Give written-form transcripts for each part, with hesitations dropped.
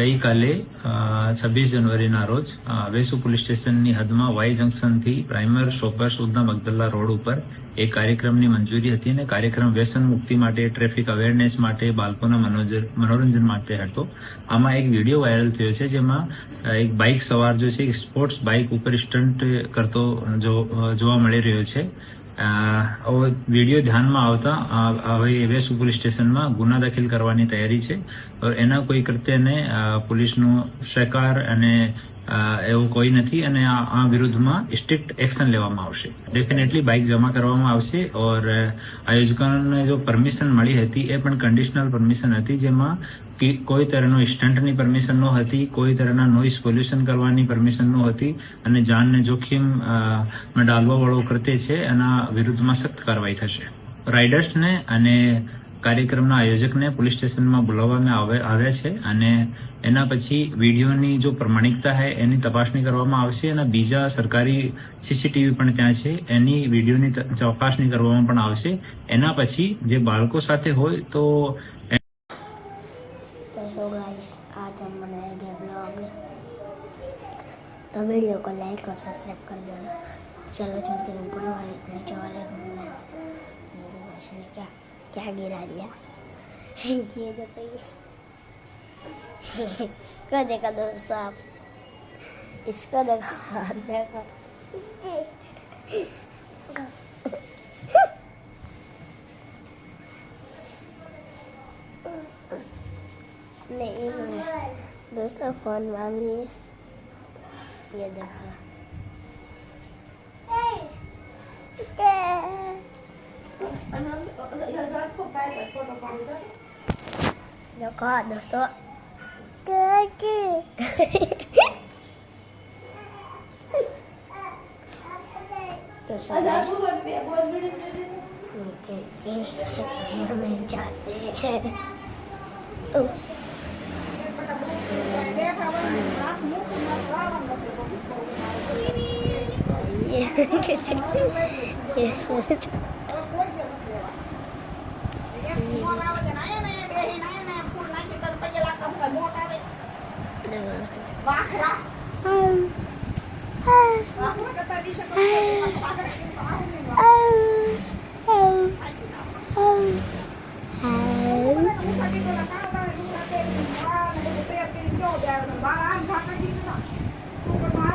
ગઈકાલે 26 જાન્યુઆરીના રોજ વેસુ પોલીસ સ્ટેશનની હદમાં વાય જંકશનથી પ્રાઇમર શોપર સુધના મગદલ્લા રોડ ઉપર એક કાર્યક્રમની મંજૂરી હતી અને કાર્યક્રમ વ્યસન મુક્તિ માટે, ટ્રાફિક અવેરનેસ માટે, બાળકોના મનોરંજન માટે હતો. આમાં એક વિડીયો વાયરલ થયો છે જેમાં એક બાઇક સવાર જો છે સ્પોર્ટ્સ બાઇક ઉપર સ્ટન્ટ કરતો જોવા મળી રહ્યો છે. વિડીયો ધ્યાનમાં આવતા હવે વેસુ પોલીસ સ્ટેશનમાં ગુના દાખલ કરવાની તૈયારી છે. એના કોઈ કૃત્યને પોલીસનો સહકાર અને એવું કોઈ નથી અને આ વિરુદ્ધમાં સ્ટ્રિક્ટ એક્શન લેવામાં આવશે. ડેફિનેટલી બાઇક જમા કરવામાં આવશે. ઓર આયોજકોને જો પરમિશન મળી હતી એ પણ કન્ડિશનલ પરમિશન હતી, જેમાં કોઈ તરહનો સ્ટન્ટની પરમિશન ન હતી, કોઈ તરહના નોઇઝ પોલ્યુશન કરવાની પરમિશન ન હતી અને જાનને જોખમમાં ડાલવા વાળો કૃત્ય છે એના વિરુદ્ધમાં સખ્ત કાર્યવાહી થશે. રાઇડર્સને અને કાર્યક્રમના આયોજકને પોલીસ સ્ટેશનમાં બોલાવવામાં આવ્યા છે અને એના પછી વિડીયોની જો પ્રમાણિકતા છે એની તપાસણી કરવામાં આવશે અને બીજા સરકારી સીસીટીવી પણ ત્યાં છે એની વિડીયોની ચકાસણી કરવામાં પણ આવશે. એના પછી જે બાળકો સાથે હોય તો गाइस आज हम बनाएंगे ब्लॉग। तो वीडियो को लाइक और सब्सक्राइब कर देना। चलो चलते हैं ऊपर वाले नीचे वाले रूम में। ये क्या क्या गिरा दिया ये बताइए। इसको देखा दोस्तों आप, इसको देखा देखा नहीं दोस्तों फोन मांग रही है, ये देखो। देखो दोस्तों तो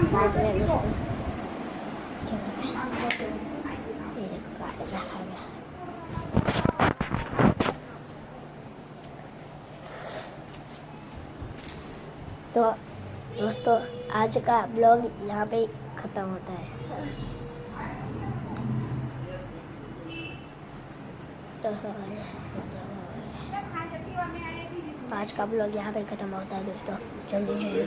जाते हैं तो दोस्तों आज का ब्लॉग यहाँ पे ख़त्म होता है। तो आज का ब्लॉग यहाँ पे ख़त्म होता है दोस्तों। जल्दी जल्दी